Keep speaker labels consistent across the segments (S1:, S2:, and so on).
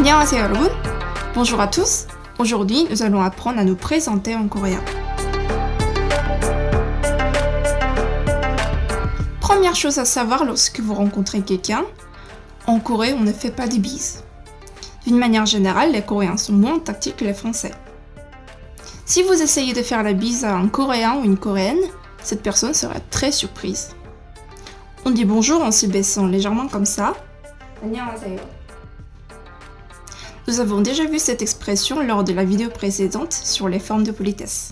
S1: 안녕하세요 여러분. Bonjour à tous. Aujourd'hui, nous allons apprendre à nous présenter en coréen. Première chose à savoir lorsque vous rencontrez quelqu'un, en Corée, on ne fait pas des bises. D'une manière générale, les Coréens sont moins tactiles que les Français. Si vous essayez de faire la bise à un Coréen ou une Coréenne, cette personne sera très surprise. On dit bonjour en se baissant légèrement comme ça. 안녕하세요. Nous avons déjà vu cette expression lors de la vidéo précédente sur les formes de politesse.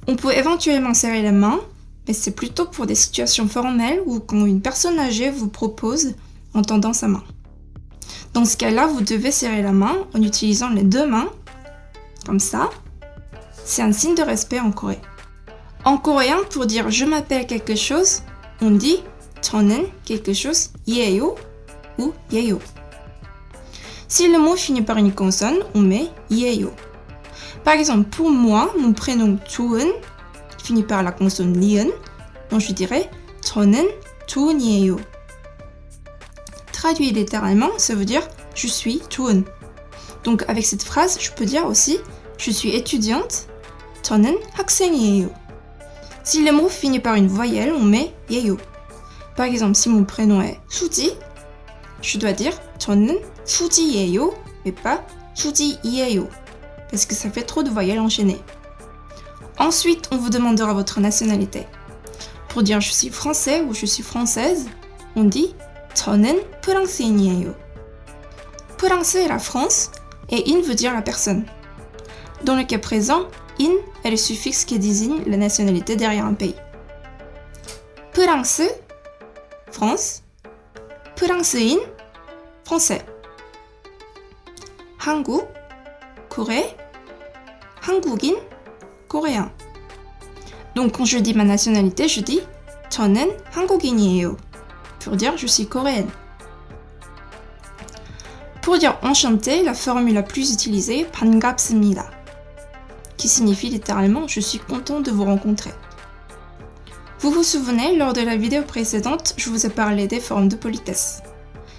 S1: On peut éventuellement serrer la main, mais c'est plutôt pour des situations formelles ou quand une personne âgée vous propose en tendant sa main. Dans ce cas-là, vous devez serrer la main en utilisant les deux mains, comme ça. C'est un signe de respect en Corée. En coréen, pour dire je m'appelle quelque chose, on dit 저는 quelque chose 예요 ou 예요. Si le mot finit par une consonne, on met 예요. Par exemple, pour moi, mon prénom 조은 finit par la consonne 리은, donc je dirais 저는 조은이에요. Traduit littéralement, ça veut dire je suis 조은. Donc avec cette phrase, je peux dire aussi je suis étudiante, 저는 학생이에요. Si le mot finit par une voyelle, on met 예요. Par exemple, si mon prénom est 수지, je dois dire 저는 수지예요, mais pas 수지이에요, parce que ça fait trop de voyelles enchaînées. Ensuite, on vous demandera votre nationalité. Pour dire je suis français ou je suis française, on dit 저는 프랑스인이에요. 프랑스 est la France et in veut dire la personne. Dans le cas présent, in est le suffixe qui désigne la nationalité derrière un pays. 프랑스, France. 프랑스인, français. 한국, Corée. 한국인, coréen. Donc quand je dis ma nationalité, je dis 저는 한국인이에요. Pour dire je suis coréenne. Pour dire enchanté, la formule la plus utilisée, 반갑습니다, qui signifie littéralement je suis content de vous rencontrer. Vous vous souvenez, lors de la vidéo précédente, je vous ai parlé des formes de politesse.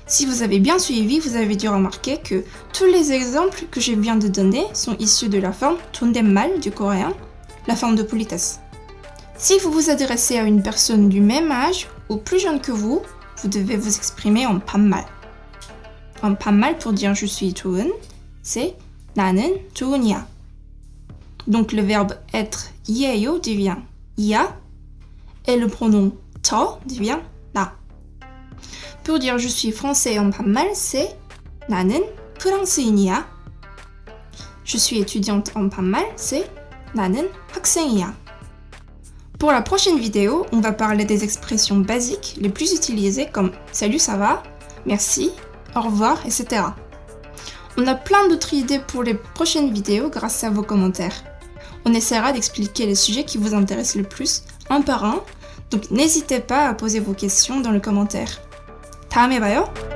S1: Si vous avez bien suivi, vous avez dû remarquer que tous les exemples que je viens de donner sont issus de la forme 존댓말 du coréen, la forme de politesse. Si vous vous adressez à une personne du même âge ou plus jeune que vous, vous devez vous exprimer en 반말. En 반말, pour dire je suis 조은, c'est 나는 조은이야. Donc le verbe être 이에요 devient 이야 et le pronom 저 devient 나. Pour dire je suis français en 반말, c'est 나는 프랑스인이야. Je suis étudiante en 반말, c'est 나는 학생이야. Pour la prochaine vidéo, on va parler des expressions basiques les plus utilisées comme salut, ça va, merci, au revoir, etc. On a plein d'autres idées pour les prochaines vidéos grâce à vos commentaires. On essaiera d'expliquer les sujets qui vous intéressent le plus, un par un, donc n'hésitez pas à poser vos questions dans les commentaires. 다음에 봐요!